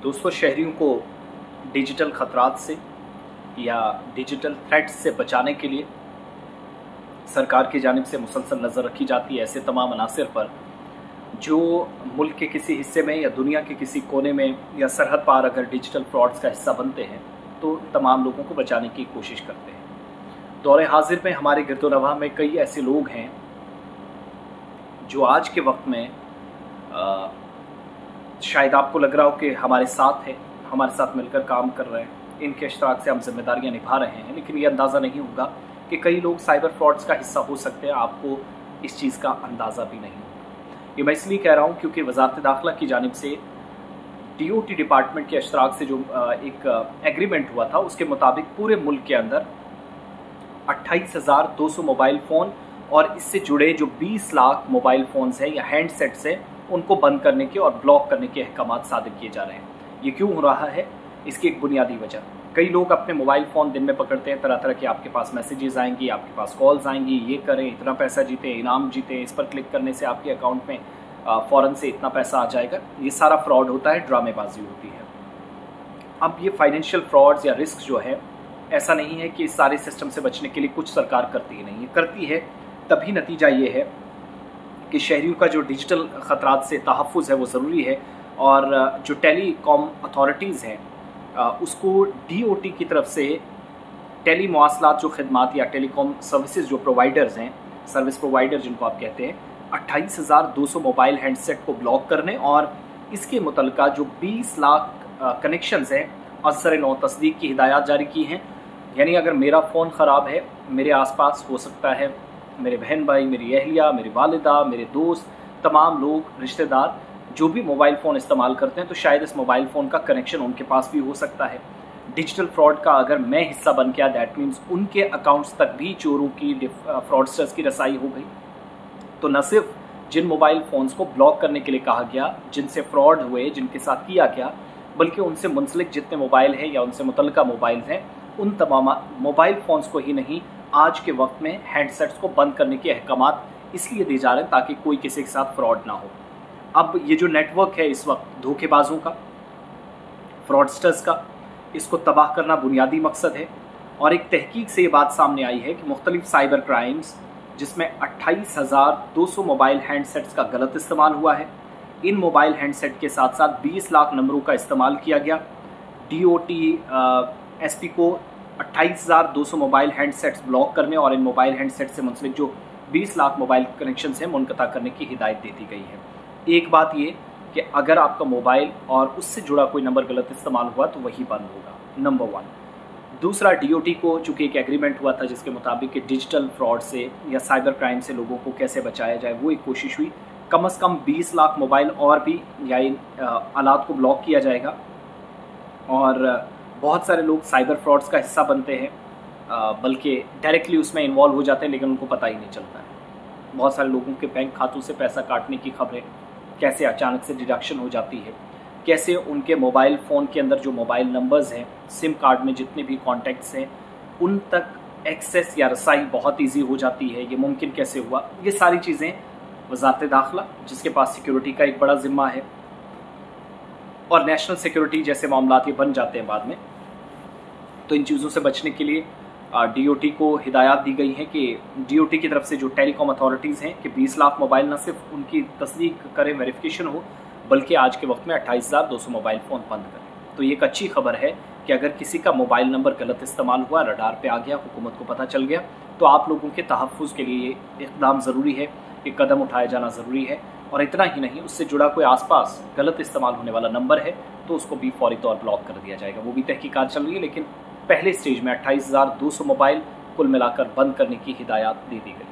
दोस्तों, शहरियों को डिजिटल खतरात से या डिजिटल थ्रेट्स से बचाने के लिए सरकार की जानिब से मुसलसल नज़र रखी जाती है ऐसे तमाम अनासिर पर जो मुल्क के किसी हिस्से में या दुनिया के किसी कोने में या सरहद पार अगर डिजिटल फ्रॉड्स का हिस्सा बनते हैं तो तमाम लोगों को बचाने की कोशिश करते हैं। दौरे हाजिर में हमारे गिरदोनवाह में कई ऐसे लोग हैं जो आज के वक्त में शायद आपको लग रहा हो कि हमारे साथ है, हमारे साथ मिलकर काम कर रहे हैं, इनके इश्तराक से हम जिम्मेदारियां निभा रहे हैं, लेकिन ये अंदाज़ा नहीं होगा कि कई लोग साइबर फ्रॉड्स का हिस्सा हो सकते हैं। आपको इस चीज़ का अंदाज़ा भी नहीं होगा। ये मैं इसलिए कह रहा हूँ क्योंकि वजारत दाखिला की जानिब से DOT डिपार्टमेंट के इश्तराक से जो एक एग्रीमेंट हुआ था उसके मुताबिक पूरे मुल्क के अंदर 28,200 मोबाइल फ़ोन और इससे जुड़े जो 20 लाख मोबाइल फ़ोन्स हैं या हैंडसेट्स हैं उनको बंद करने के और ब्लॉक करने के अहकाम सादिर किए जा रहे हैं। ये क्यों हो रहा है? इसकी एक बुनियादी वजह, कई लोग अपने मोबाइल फ़ोन दिन में पकड़ते हैं, तरह तरह के आपके पास मैसेजेस आएंगी, आपके पास कॉल्स आएंगी, ये करें, इतना पैसा जीते, इनाम जीते, इस पर क्लिक करने से आपके अकाउंट में फ़ौरन से इतना पैसा आ जाएगा। ये सारा फ्रॉड होता है, ड्रामेबाजी होती है। अब ये फाइनेंशियल फ्रॉड्स या रिस्क जो है, ऐसा नहीं है कि इस सारे सिस्टम से बचने के लिए कुछ सरकार करती ही नहीं है, करती है, तभी नतीजा ये है कि शहरियों का जो डिजिटल ख़तरात से तहफ़्फ़ुज़ है वो ज़रूरी है। और जो टेलीकॉम अथॉरिटीज़ हैं उसको DOT की तरफ से टेली मवासलात जो खिदमात या टेलीकॉम सर्विसेज जो प्रोवाइडर्स हैं, सर्विस प्रोवाइडर जिनको आप कहते हैं, 28,200 मोबाइल हैंडसेट को ब्लॉक करने और इसके मुतल्लिका जो 20 लाख कनेक्शंस हैं असर नौ तस्दीक की हिदायत जारी की हैं। यानी अगर मेरा फ़ोन ख़राब है, मेरे आसपास हो सकता है मेरे बहन भाई, मेरी अहलिया, मेरी वालिदा, मेरे दोस्त, तमाम लोग, रिश्तेदार जो भी मोबाइल फ़ोन इस्तेमाल करते हैं, तो शायद इस मोबाइल फ़ोन का कनेक्शन उनके पास भी हो सकता है। डिजिटल फ्रॉड का अगर मैं हिस्सा बन गया, दैट मीन्स उनके अकाउंट्स तक भी चोरों की, फ्रॉडस्टर्स की रसाई हो गई। तो न सिर्फ जिन मोबाइल फ़ोन्स को ब्लॉक करने के लिए कहा गया, जिनसे फ्रॉड हुए, जिनके साथ किया गया, बल्कि उनसे मुंसलिक जितने मोबाइल हैं या उनसे मुतल्लिका मोबाइल हैं, उन तमाम मोबाइल फ़ोन्स को ही नहीं, आज के वक्त में हैंडसेट्स को बंद करने के अहकामात इसलिए दिए जा रहे हैं ताकि कोई किसी के साथ फ्रॉड ना हो। अब ये जो नेटवर्क है इस वक्त धोखेबाजों का, फ्रॉडस्टर्स का, इसको तबाह करना बुनियादी मकसद है। और एक तहकीक से ये बात सामने आई है कि मुख्तलिफ साइबर क्राइम्स जिसमें 28,200 मोबाइल हैंडसेट्स का गलत इस्तेमाल हुआ है। इन मोबाइल हैंडसेट के साथ साथ 20 लाख नंबरों का इस्तेमाल किया गया। DOT SP को 28,200 मोबाइल हैंडसेट्स ब्लॉक करने और इन मोबाइल हैंडसेट से मुंसलिक जो 20 लाख मोबाइल कनेक्शन हैं मुनक़ता करने की हिदायत दे दी गई है। एक बात ये कि अगर आपका मोबाइल और उससे जुड़ा कोई नंबर गलत इस्तेमाल हुआ तो वही बंद होगा, नंबर 1। दूसरा, DOT को चूँकि एक एग्रीमेंट हुआ था जिसके मुताबिक कि डिजिटल फ्रॉड से या साइबर क्राइम से लोगों को कैसे बचाया जाए, वो एक कोशिश हुई। कम से कम 20 लाख मोबाइल और भी या इन आलात को ब्लॉक किया जाएगा। और बहुत सारे लोग साइबर फ्रॉड्स का हिस्सा बनते हैं, बल्कि डायरेक्टली उसमें इन्वॉल्व हो जाते हैं, लेकिन उनको पता ही नहीं चलता है। बहुत सारे लोगों के बैंक खातों से पैसा काटने की खबरें, कैसे अचानक से डिडक्शन हो जाती है, कैसे उनके मोबाइल फ़ोन के अंदर जो मोबाइल नंबर्स हैं, सिम कार्ड में जितने भी कॉन्टैक्ट्स हैं, उन तक एक्सेस या रसाई बहुत ईजी हो जाती है। ये मुमकिन कैसे हुआ? ये सारी चीज़ें वज़ारत दाखिला, जिसके पास सिक्योरिटी का एक बड़ा ज़िम्मा है, और नेशनल सिक्योरिटी जैसे मामलात ये बन जाते हैं बाद में, तो इन चीज़ों से बचने के लिए DOT को हिदायत दी गई है कि DOT की तरफ से जो टेलीकॉम अथॉरिटीज़ हैं कि 20 लाख मोबाइल न सिर्फ उनकी तस्दीक करें, वेरिफिकेशन हो, बल्कि आज के वक्त में 28,200 मोबाइल फ़ोन बंद करें। तो ये एक अच्छी खबर है कि अगर किसी का मोबाइल नंबर गलत इस्तेमाल हुआ, रडार पे आ गया, हुकूमत को पता चल गया, तो आप लोगों के तहफ़्फ़ुज़ के लिए ये इक़दाम ज़रूरी है, एक कदम उठाया जाना ज़रूरी है। और इतना ही नहीं, उससे जुड़ा कोई आसपास गलत इस्तेमाल होने वाला नंबर है तो उसको भी फौरी तौर ब्लॉक कर दिया जाएगा। वो भी तहकीकात चल रही है, लेकिन पहले स्टेज में 28,200 मोबाइल कुल मिलाकर बंद करने की हिदायत दे दी गई।